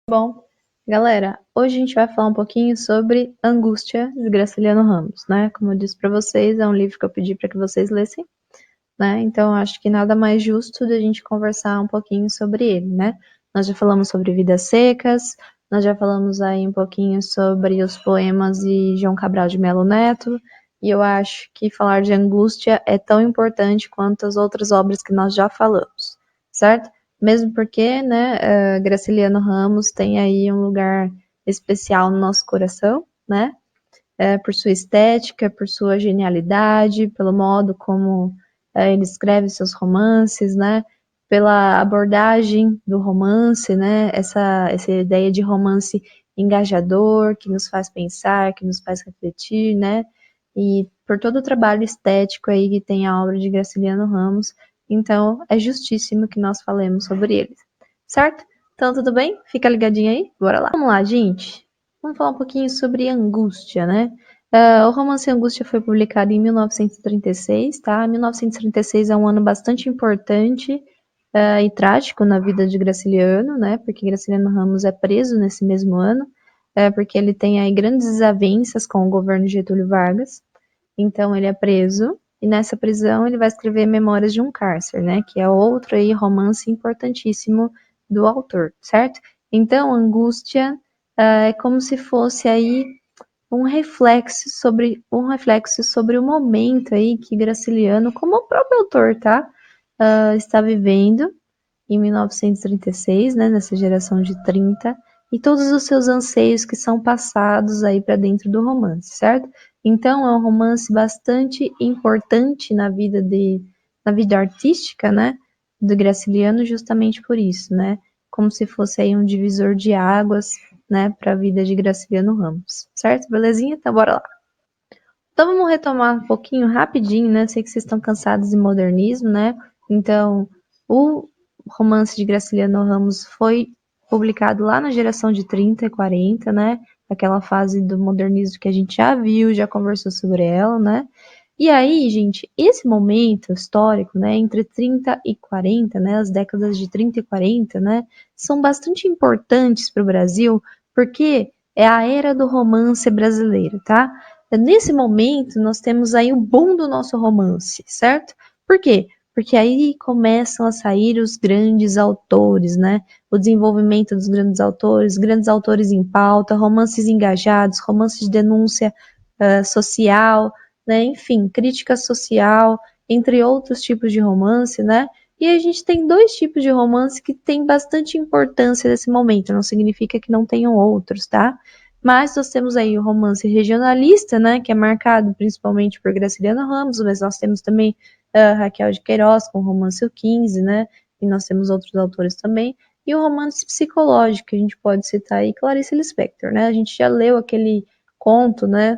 Bom, galera, hoje a gente vai falar um pouquinho sobre Angústia, de Graciliano Ramos, né? Como eu disse para vocês, é um livro que eu pedi para que vocês lessem, né? Então acho que nada mais justo da gente conversar um pouquinho sobre ele, né? Nós já falamos sobre Vidas Secas, nós já falamos aí um pouquinho sobre os poemas de João Cabral de Melo Neto, e eu acho que falar de Angústia é tão importante quanto as outras obras que nós já falamos, certo? Mesmo porque, né, Graciliano Ramos tem aí um lugar especial no nosso coração, né? Por sua estética, por sua genialidade, pelo modo como ele escreve seus romances, né? Pela abordagem do romance, né? Essa ideia de romance engajador, que nos faz pensar, que nos faz refletir, né? E por todo o trabalho estético aí que tem a obra de Graciliano Ramos, então é justíssimo que nós falemos sobre ele, certo? Então tudo bem? Fica ligadinho aí? Bora lá. Vamos lá, gente. Vamos falar um pouquinho sobre Angústia, né? O romance Angústia foi publicado em 1936, tá? 1936 é um ano bastante importante e trágico na vida de Graciliano, né? Porque Graciliano Ramos é preso nesse mesmo ano, porque ele tem aí grandes desavenças com o governo de Getúlio Vargas. Então ele é preso e nessa prisão ele vai escrever Memórias de um Cárcer, né? Que é outro aí romance importantíssimo do autor, certo? Então Angústia é como se fosse aí um reflexo sobre o momento aí que Graciliano, como o próprio autor, tá? Está vivendo em 1936, né, nessa geração de 30, e todos os seus anseios que são passados aí para dentro do romance, certo? Então é um romance bastante importante na vida artística, né, do Graciliano, justamente por isso, né? Como se fosse aí um divisor de águas, né, para a vida de Graciliano Ramos, certo? Belezinha? Então bora lá. Então vamos retomar um pouquinho rapidinho, né? Sei que vocês estão cansados de modernismo, né? Então, o romance de Graciliano Ramos foi publicado lá na geração de 30 e 40, né? Aquela fase do modernismo que a gente já viu, já conversou sobre ela, né? E aí, gente, esse momento histórico, né, entre 30 e 40, né, as décadas de 30 e 40, né, são bastante importantes para o Brasil, porque é a era do romance brasileiro, tá? Nesse momento, nós temos aí o boom do nosso romance, certo? Por quê? Porque aí começam a sair os grandes autores, né? O desenvolvimento dos grandes autores em pauta, romances engajados, romances de denúncia social, né? Enfim, crítica social, entre outros tipos de romance, né? E a gente tem dois tipos de romance que têm bastante importância nesse momento, não significa que não tenham outros, tá? Mas nós temos aí o romance regionalista, né, que é marcado principalmente por Graciliano Ramos, mas nós temos também Raquel de Queiroz com o romance O 15, né, e nós temos outros autores também, e o romance psicológico, que a gente pode citar aí Clarice Lispector, né, a gente já leu aquele conto, né,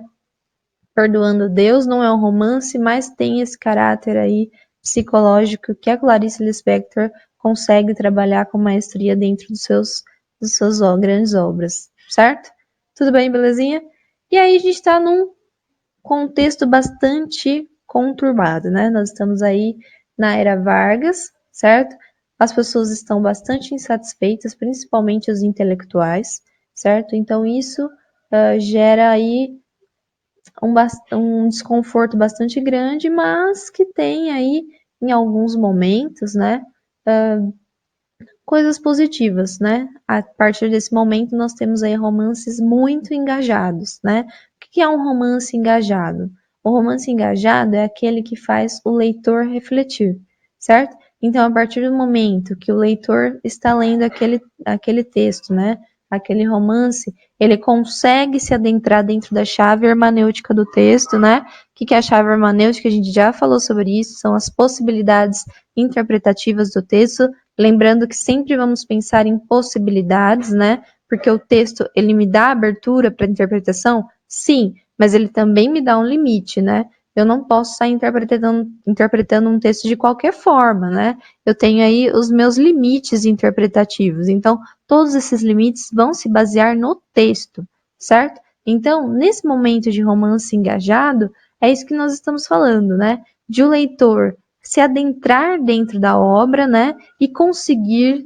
Perdoando Deus, não é um romance, mas tem esse caráter aí psicológico que a Clarice Lispector consegue trabalhar com maestria dentro dos seus grandes obras, certo? Tudo bem, belezinha? E aí a gente está num contexto bastante conturbado, né? Nós estamos aí na era Vargas, certo? As pessoas estão bastante insatisfeitas, principalmente os intelectuais, certo? Então isso gera aí um desconforto bastante grande, mas que tem aí, em alguns momentos, né, coisas positivas, né? A partir desse momento, nós temos aí romances muito engajados, né? O que é um romance engajado? O romance engajado é aquele que faz o leitor refletir, certo? Então, a partir do momento que o leitor está lendo aquele texto, né? Aquele romance, ele consegue se adentrar dentro da chave hermenêutica do texto, né? O que é a chave hermenêutica? A gente já falou sobre isso, são as possibilidades interpretativas do texto. Lembrando que sempre vamos pensar em possibilidades, né? Porque o texto, ele me dá abertura para interpretação? Sim, mas ele também me dá um limite, né? Eu não posso estar interpretando um texto de qualquer forma, né? Eu tenho aí os meus limites interpretativos. Então, todos esses limites vão se basear no texto, certo? Então, nesse momento de romance engajado, é isso que nós estamos falando, né? De o leitor se adentrar dentro da obra, né? E conseguir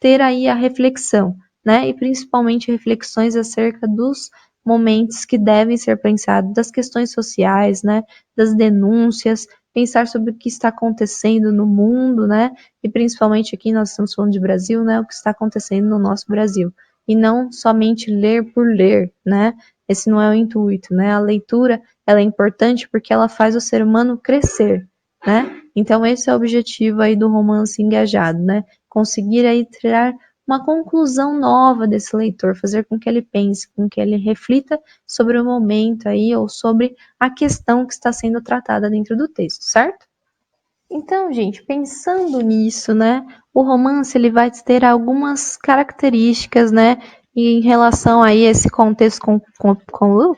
ter aí a reflexão, né? E principalmente reflexões acerca dos momentos que devem ser pensados, das questões sociais, né? Das denúncias, pensar sobre o que está acontecendo no mundo, né? E principalmente aqui nós estamos falando de Brasil, né? O que está acontecendo no nosso Brasil. E não somente ler por ler, né? Esse não é o intuito, né? A leitura, ela é importante porque ela faz o ser humano crescer, né? Então esse é o objetivo aí do romance engajado, né? Conseguir aí tirar uma conclusão nova desse leitor, fazer com que ele pense, com que ele reflita sobre o momento aí ou sobre a questão que está sendo tratada dentro do texto, certo? Então, gente, pensando nisso, né, o romance ele vai ter algumas características, né, em relação aí a esse contexto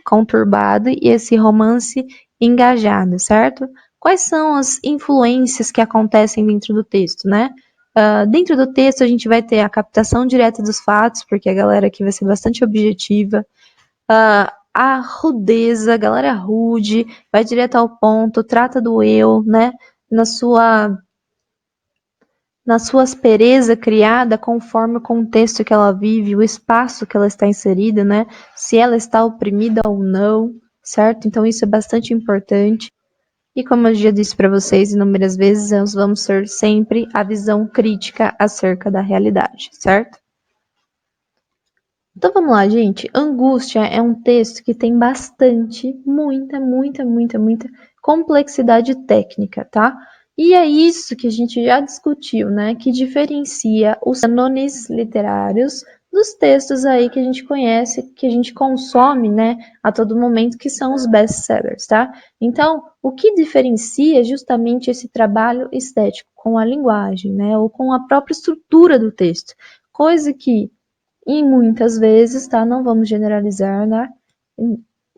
conturbado e esse romance engajado, certo? Quais são as influências que acontecem dentro do texto, né? Dentro do texto a gente vai ter a captação direta dos fatos, porque a galera aqui vai ser bastante objetiva, a rudeza, a galera rude, vai direto ao ponto, trata do eu, né? Na sua aspereza criada conforme o contexto que ela vive, o espaço que ela está inserida, né? Se ela está oprimida ou não, certo? Então isso é bastante importante. E como eu já disse para vocês inúmeras vezes, nós vamos ter sempre a visão crítica acerca da realidade, certo? Então vamos lá, gente. Angústia é um texto que tem bastante, muita complexidade técnica, tá? E é isso que a gente já discutiu, né? Que diferencia os cânones literários dos textos aí que a gente conhece, que a gente consome, né, a todo momento, que são os best-sellers, tá? Então, o que diferencia é justamente esse trabalho estético com a linguagem, né, ou com a própria estrutura do texto, coisa que e muitas vezes, tá? Não vamos generalizar, né?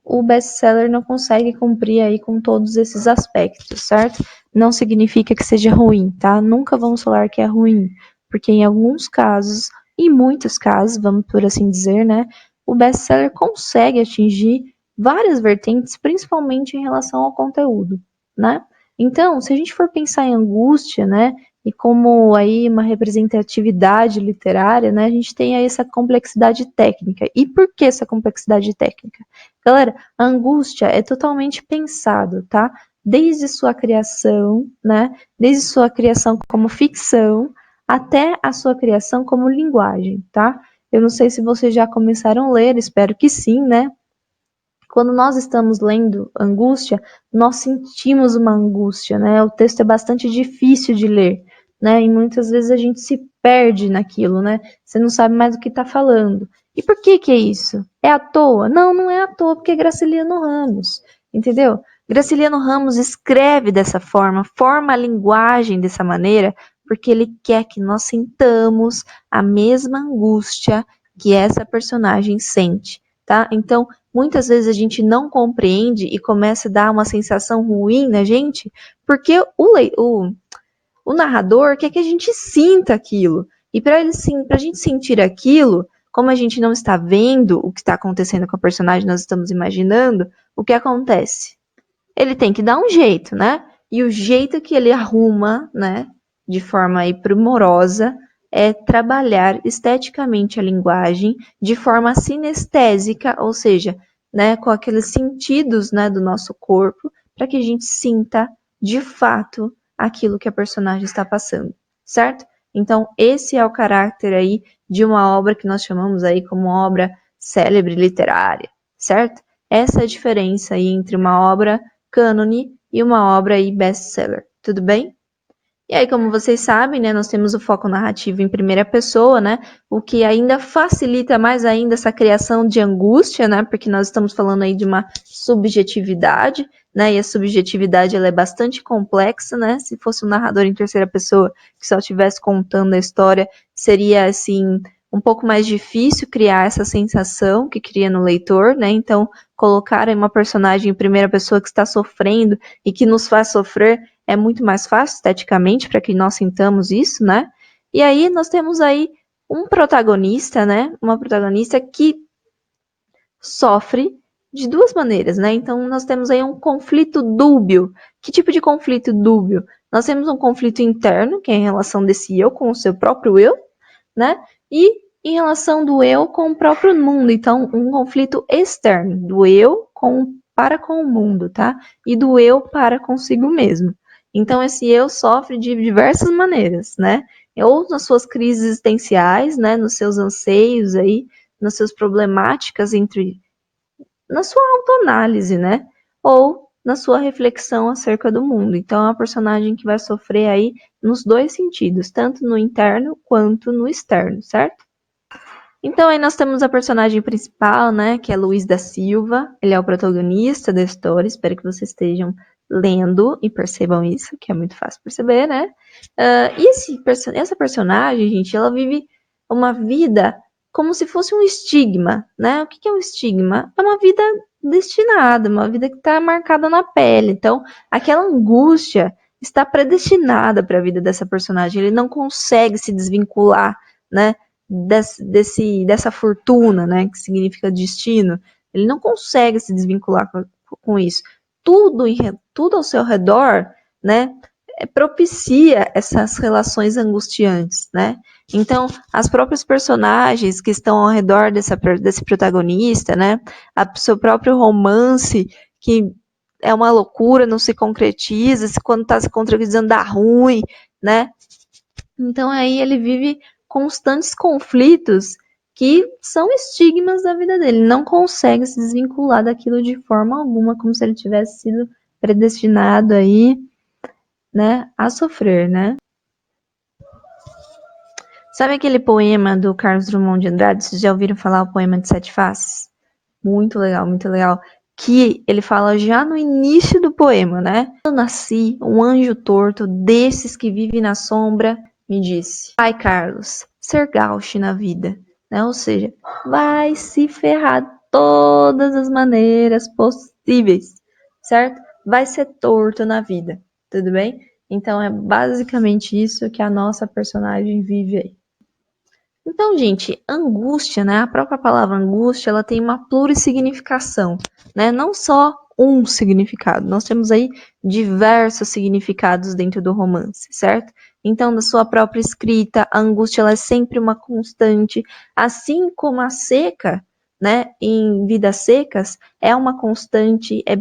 O best-seller não consegue cumprir aí com todos esses aspectos, certo? Não significa que seja ruim, tá? Nunca vamos falar que é ruim, porque em alguns casos, em muitos casos, vamos por assim dizer, né? O best-seller consegue atingir várias vertentes, principalmente em relação ao conteúdo, né? Então, se a gente for pensar em angústia, né? E como aí uma representatividade literária, né, a gente tem aí essa complexidade técnica. E por que essa complexidade técnica? Galera, a angústia é totalmente pensado, tá? Desde sua criação, né, desde sua criação como ficção, até a sua criação como linguagem, tá? Eu não sei se vocês já começaram a ler, espero que sim, né? Quando nós estamos lendo angústia, nós sentimos uma angústia, né? O texto é bastante difícil de ler, né? E muitas vezes a gente se perde naquilo, né? Você não sabe mais o que está falando. E por que que é isso? É à toa? Não, não é à toa, porque é Graciliano Ramos, entendeu? Graciliano Ramos escreve dessa forma, forma a linguagem dessa maneira, porque ele quer que nós sintamos a mesma angústia que essa personagem sente, tá? Então, muitas vezes a gente não compreende e começa a dar uma sensação ruim na gente, porque o narrador quer que a gente sinta aquilo. E para a gente sentir aquilo, como a gente não está vendo o que está acontecendo com a personagem, nós estamos imaginando, o que acontece? Ele tem que dar um jeito, né? E o jeito que ele arruma, né, de forma aí primorosa, é trabalhar esteticamente a linguagem de forma sinestésica, ou seja, né, com aqueles sentidos, né, do nosso corpo, para que a gente sinta de fato aquilo que a personagem está passando, certo? Então, esse é o caráter aí de uma obra que nós chamamos aí como obra célebre literária, certo? Essa é a diferença aí entre uma obra cânone e uma obra aí best-seller, tudo bem? E aí, como vocês sabem, né, nós temos o foco narrativo em primeira pessoa, né, o que ainda facilita mais ainda essa criação de angústia, né, porque nós estamos falando aí de uma subjetividade, né, e a subjetividade ela é bastante complexa, né, se fosse um narrador em terceira pessoa que só estivesse contando a história, seria, assim, um pouco mais difícil criar essa sensação que cria no leitor, né, então colocar uma personagem em primeira pessoa que está sofrendo e que nos faz sofrer é muito mais fácil esteticamente para que nós sintamos isso, né? E aí nós temos aí um protagonista, né? Uma protagonista que sofre de duas maneiras, né? Então nós temos aí um conflito dúbio. Que tipo de conflito dúbio? Nós temos um conflito interno, que é em relação desse eu com o seu próprio eu, né? E em relação do eu com o próprio mundo. Então, um conflito externo, do eu para com o mundo, tá? E do eu para consigo mesmo. Então, esse eu sofre de diversas maneiras, né? Ou nas suas crises existenciais, né? Nos seus anseios aí, nas suas problemáticas na sua autoanálise, né? Ou na sua reflexão acerca do mundo. Então, é uma personagem que vai sofrer aí nos dois sentidos, tanto no interno quanto no externo, certo? Então aí nós temos a personagem principal, né, que é Luiz da Silva. Ele é o protagonista da história. Espero que vocês estejam lendo e percebam isso, que é muito fácil perceber, né? E essa personagem, gente, ela vive uma vida como se fosse um estigma, né? O que é um estigma? É uma vida destinada, uma vida que está marcada na pele. Então, aquela angústia está predestinada para a vida dessa personagem. Ele não consegue se desvincular, né? Dessa fortuna, né, que significa destino, ele não consegue se desvincular com isso. Tudo ao seu redor, né, propicia essas relações angustiantes, né? Então, as próprias personagens que estão ao redor desse protagonista, né, seu próprio romance, que é uma loucura, não se concretiza, quando está se concretizando dá ruim, né? Então aí ele vive constantes conflitos que são estigmas da vida dele. Ele não consegue se desvincular daquilo de forma alguma, como se ele tivesse sido predestinado aí, né, a sofrer, né? Sabe aquele poema do Carlos Drummond de Andrade? Vocês já ouviram falar o poema de Sete Faces? Muito legal, muito legal. Que ele fala já no início do poema, né? Eu nasci um anjo torto, desses que vive na sombra, me disse. Ai, Carlos, ser gauche na vida, né? Ou seja, vai se ferrar todas as maneiras possíveis, certo? Vai ser torto na vida, tudo bem? Então é basicamente isso que a nossa personagem vive aí. Então, gente, angústia, né? A própria palavra angústia, ela tem uma plurissignificação, né? Não só um significado. Nós temos aí diversos significados dentro do romance, certo? Então, da sua própria escrita, a angústia ela é sempre uma constante, assim como a seca, né? Em Vidas Secas, é uma constante, é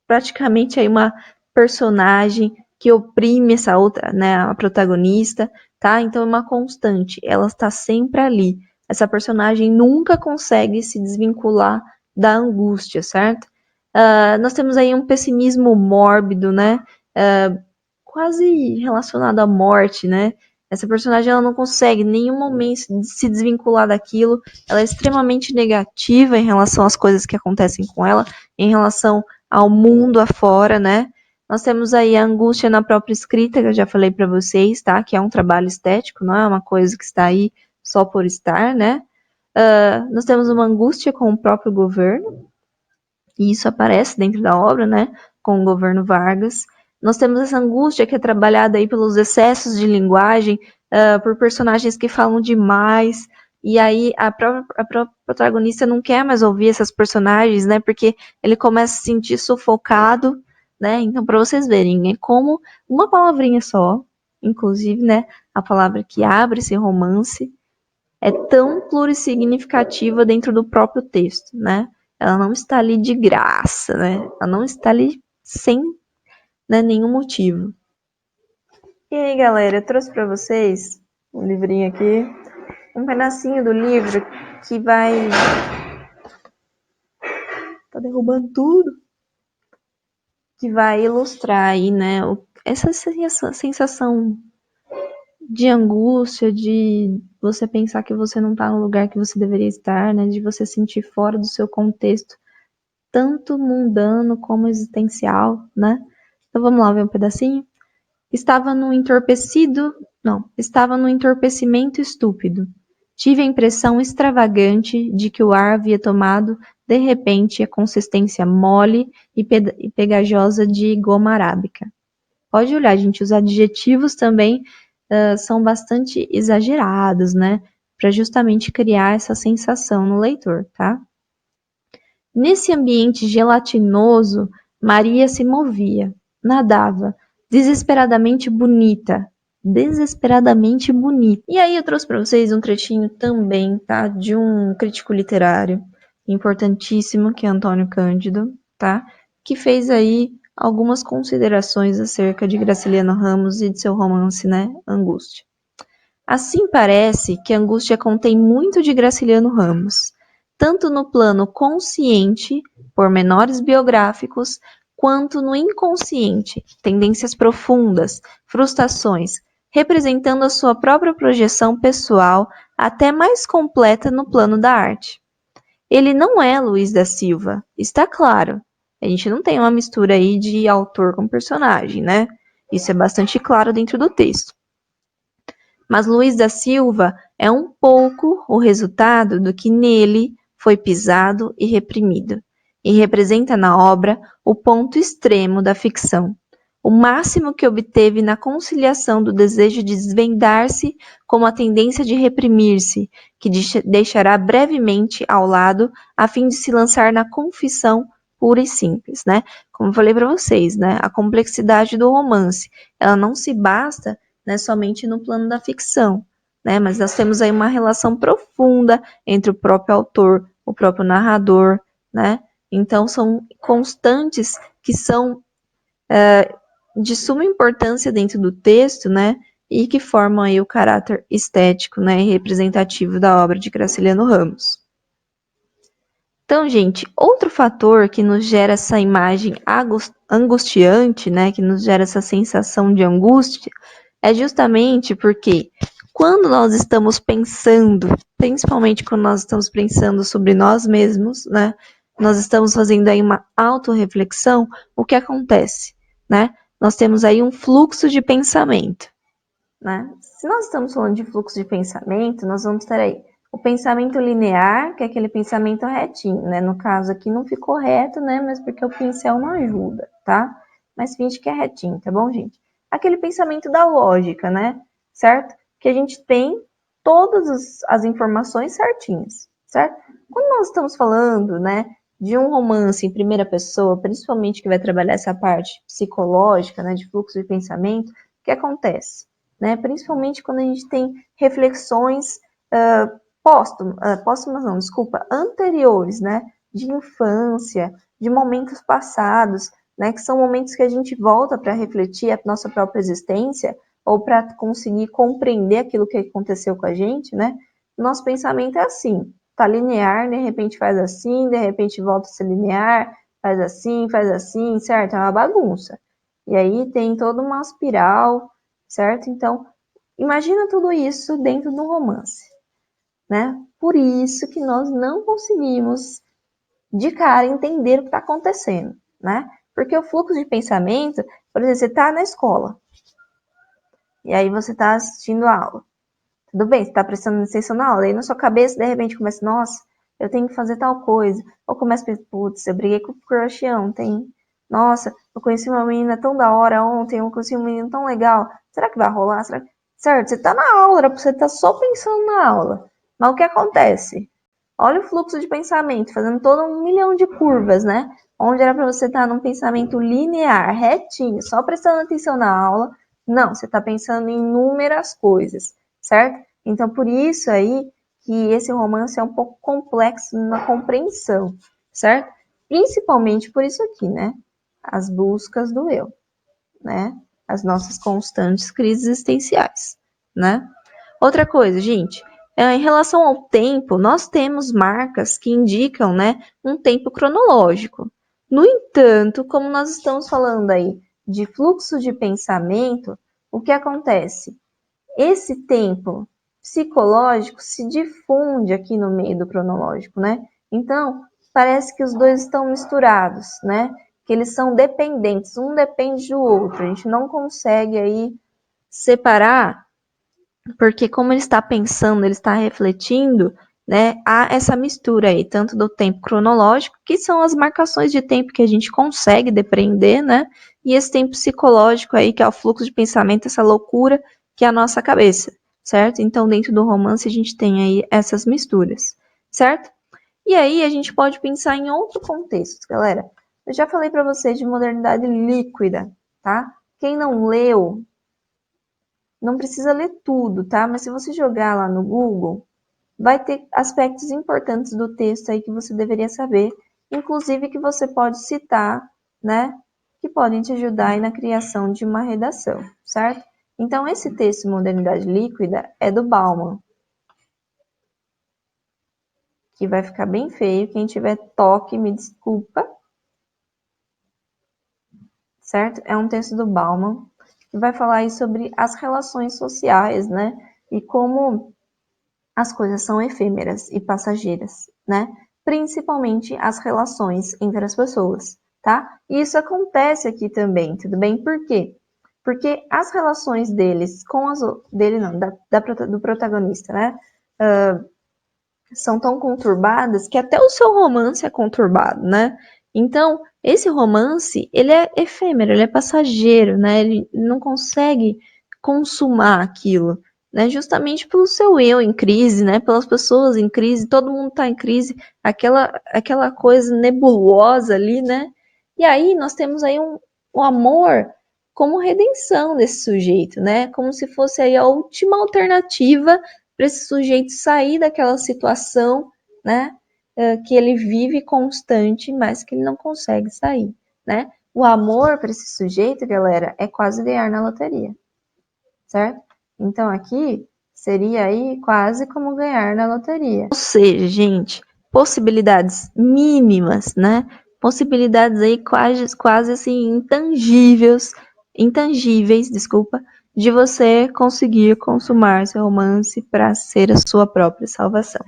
praticamente aí uma personagem que oprime essa outra, né, a protagonista, tá? Então é uma constante, ela está sempre ali. Essa personagem nunca consegue se desvincular da angústia, certo? Nós temos aí um pessimismo mórbido, né? Quase relacionado à morte, né? Essa personagem ela não consegue em nenhum momento se desvincular daquilo. Ela é extremamente negativa em relação às coisas que acontecem com ela, em relação ao mundo afora, né? Nós temos aí a angústia na própria escrita, que eu já falei para vocês, tá? Que é um trabalho estético, não é uma coisa que está aí só por estar, né? Nós temos uma angústia com o próprio governo, e isso aparece dentro da obra, né? Com o governo Vargas. Nós temos essa angústia que é trabalhada aí pelos excessos de linguagem, por personagens que falam demais, e aí a própria protagonista não quer mais ouvir essas personagens, né? Porque ele começa a se sentir sufocado, né? Então, para vocês verem, é como uma palavrinha só, inclusive, né? A palavra que abre esse romance é tão plurissignificativa dentro do próprio texto, né? Ela não está ali de graça, né? Ela não está ali sem, né, nenhum motivo. E aí, galera, eu trouxe para vocês um livrinho aqui, um pedacinho do livro que vai... Tá derrubando tudo. Que vai ilustrar aí, né, essa sensação de angústia, de você pensar que você não está no lugar que você deveria estar, né, de você sentir fora do seu contexto, tanto mundano como existencial, né? Então vamos lá ver um pedacinho. Estava no entorpecimento estúpido. Tive a impressão extravagante de que o ar havia tomado, de repente, a consistência mole e pegajosa de goma arábica. Pode olhar, gente, os adjetivos também são bastante exagerados, né? Para justamente criar essa sensação no leitor, tá? Nesse ambiente gelatinoso, Maria se movia, nadava, desesperadamente bonita, desesperadamente bonita. E aí eu trouxe para vocês um trechinho também, tá? De um crítico literário importantíssimo, que é Antônio Cândido, tá? Que fez aí algumas considerações acerca de Graciliano Ramos e de seu romance, né? Angústia. Assim parece que Angústia contém muito de Graciliano Ramos, tanto no plano consciente, pormenores biográficos, quanto no inconsciente, tendências profundas, frustrações, representando a sua própria projeção pessoal até mais completa no plano da arte. Ele não é Luiz da Silva, está claro. A gente não tem uma mistura aí de autor com personagem, né? Isso é bastante claro dentro do texto. Mas Luiz da Silva é um pouco o resultado do que nele foi pisado e reprimido, e representa na obra o ponto extremo da ficção, o máximo que obteve na conciliação do desejo de desvendar-se com a tendência de reprimir-se, que deixará brevemente ao lado a fim de se lançar na confissão pura e simples, né? Como eu falei para vocês, né? A complexidade do romance, ela não se basta, né, somente no plano da ficção, né? Mas nós temos aí uma relação profunda entre o próprio autor, o próprio narrador, né? Então são constantes que são de suma importância dentro do texto, né? E que formam aí o caráter estético, né, e representativo da obra de Graciliano Ramos. Então, gente, outro fator que nos gera essa imagem angustiante, né, que nos gera essa sensação de angústia, é justamente porque quando nós estamos pensando, principalmente quando nós estamos pensando sobre nós mesmos, né, nós estamos fazendo aí uma autorreflexão, o que acontece, né? Nós temos aí um fluxo de pensamento, né? Se nós estamos falando de fluxo de pensamento, nós vamos ter aí o pensamento linear, que é aquele pensamento retinho, né? No caso aqui não ficou reto, né? Mas porque o pincel não ajuda, tá? Mas finge que é retinho, tá bom, gente? Aquele pensamento da lógica, né? Certo? Que a gente tem todas as informações certinhas, certo? Quando nós estamos falando, né, de um romance em primeira pessoa, principalmente que vai trabalhar essa parte psicológica, né, de fluxo de pensamento, o que acontece? Né? Principalmente quando a gente tem reflexões póstumas não, desculpa, anteriores, né? De infância, de momentos passados, né? Que são momentos que a gente volta para refletir a nossa própria existência ou para conseguir compreender aquilo que aconteceu com a gente, né? Nosso pensamento é assim, tá linear, de repente faz assim, de repente volta a ser linear, faz assim, certo? É uma bagunça. E aí tem toda uma espiral, certo? Então, imagina tudo isso dentro do romance, né? Por isso que nós não conseguimos, de cara, entender o que está acontecendo, né? Porque o fluxo de pensamento, por exemplo, você está na escola, e aí você está assistindo a aula. Tudo bem, você está prestando atenção na aula, e na sua cabeça, de repente, começa, nossa, eu tenho que fazer tal coisa. Ou começa a pensar, putz, eu briguei com o crush ontem. Nossa, eu conheci uma menina tão da hora ontem, eu conheci um menino tão legal. Será que vai rolar? Certo, você está na aula, você está só pensando na aula. Mas o que acontece? Olha o fluxo de pensamento, fazendo todo um milhão de curvas, né? Onde era para você estar num pensamento linear, retinho, só prestando atenção na aula. Não, você está pensando em inúmeras coisas, certo? Então, por isso aí que esse romance é um pouco complexo na compreensão, certo? Principalmente por isso aqui, né? As buscas do eu, né? As nossas constantes crises existenciais, né? Outra coisa, gente, em relação ao tempo, nós temos marcas que indicam, né, um tempo cronológico. No entanto, como nós estamos falando aí de fluxo de pensamento, o que acontece? Esse tempo psicológico se difunde aqui no meio do cronológico, né? Então, parece que os dois estão misturados, né? Que eles são dependentes, um depende do outro. A gente não consegue aí separar, porque como ele está pensando, ele está refletindo, né? Há essa mistura aí, tanto do tempo cronológico, que são as marcações de tempo que a gente consegue depreender, né? E esse tempo psicológico aí, que é o fluxo de pensamento, essa loucura que é a nossa cabeça, certo? Então, dentro do romance, a gente tem aí essas misturas, certo? E aí, a gente pode pensar em outro contexto, galera. Eu já falei para vocês de modernidade líquida, tá? Quem não leu, Não precisa ler tudo, tá? Mas se você jogar lá no Google, vai ter aspectos importantes do texto aí que você deveria saber, inclusive que você pode citar, né? Que podem te ajudar aí na criação de uma redação, certo? Então, esse texto Modernidade Líquida é do Bauman, que vai ficar bem feio. Quem tiver toque, me desculpa, certo? É um texto do Bauman, que vai falar aí sobre as relações sociais, né? E como as coisas são efêmeras e passageiras, né? Principalmente as relações entre as pessoas, tá? E isso acontece aqui também, tudo bem? Por quê? Porque as relações deles com as dele não, do protagonista, né? São tão conturbadas que até o seu romance é conturbado, né? Então, esse romance, ele é efêmero, ele é passageiro, né? Ele não consegue consumar aquilo, né? Justamente pelo seu eu em crise, né? Pelas pessoas em crise, todo mundo tá em crise, aquela coisa nebulosa ali, né? E aí nós temos aí um amor como redenção desse sujeito, né? Como se fosse aí a última alternativa para esse sujeito sair daquela situação, né, que ele vive constante, mas que ele não consegue sair, né? O amor para esse sujeito, galera, é quase ganhar na loteria, certo? Então aqui seria aí quase como ganhar na loteria. Ou seja, gente, possibilidades mínimas, né? Possibilidades aí quase assim intangíveis, desculpa, de você conseguir consumar seu romance para ser a sua própria salvação.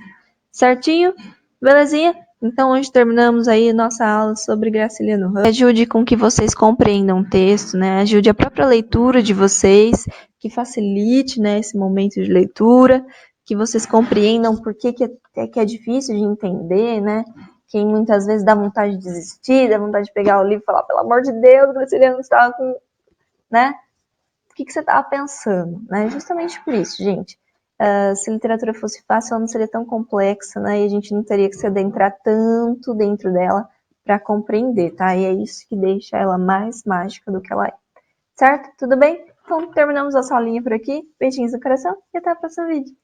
Certinho? Belezinha? Então hoje terminamos aí nossa aula sobre Graciliano Ramos. Ajude com que vocês compreendam o texto, né? Ajude a própria leitura de vocês, que facilite, né, esse momento de leitura, que vocês compreendam por que é difícil de entender, né? Quem muitas vezes dá vontade de desistir, dá vontade de pegar o livro e falar, pelo amor de Deus, Graciliano estava com, né? O que você estava pensando, né? Justamente por isso, gente. Se a literatura fosse fácil, ela não seria tão complexa, né? E a gente não teria que se adentrar tanto dentro dela para compreender, tá? E é isso que deixa ela mais mágica do que ela é. Certo? Tudo bem? Então, terminamos a aulinha por aqui. Beijinhos no coração e até o próximo vídeo.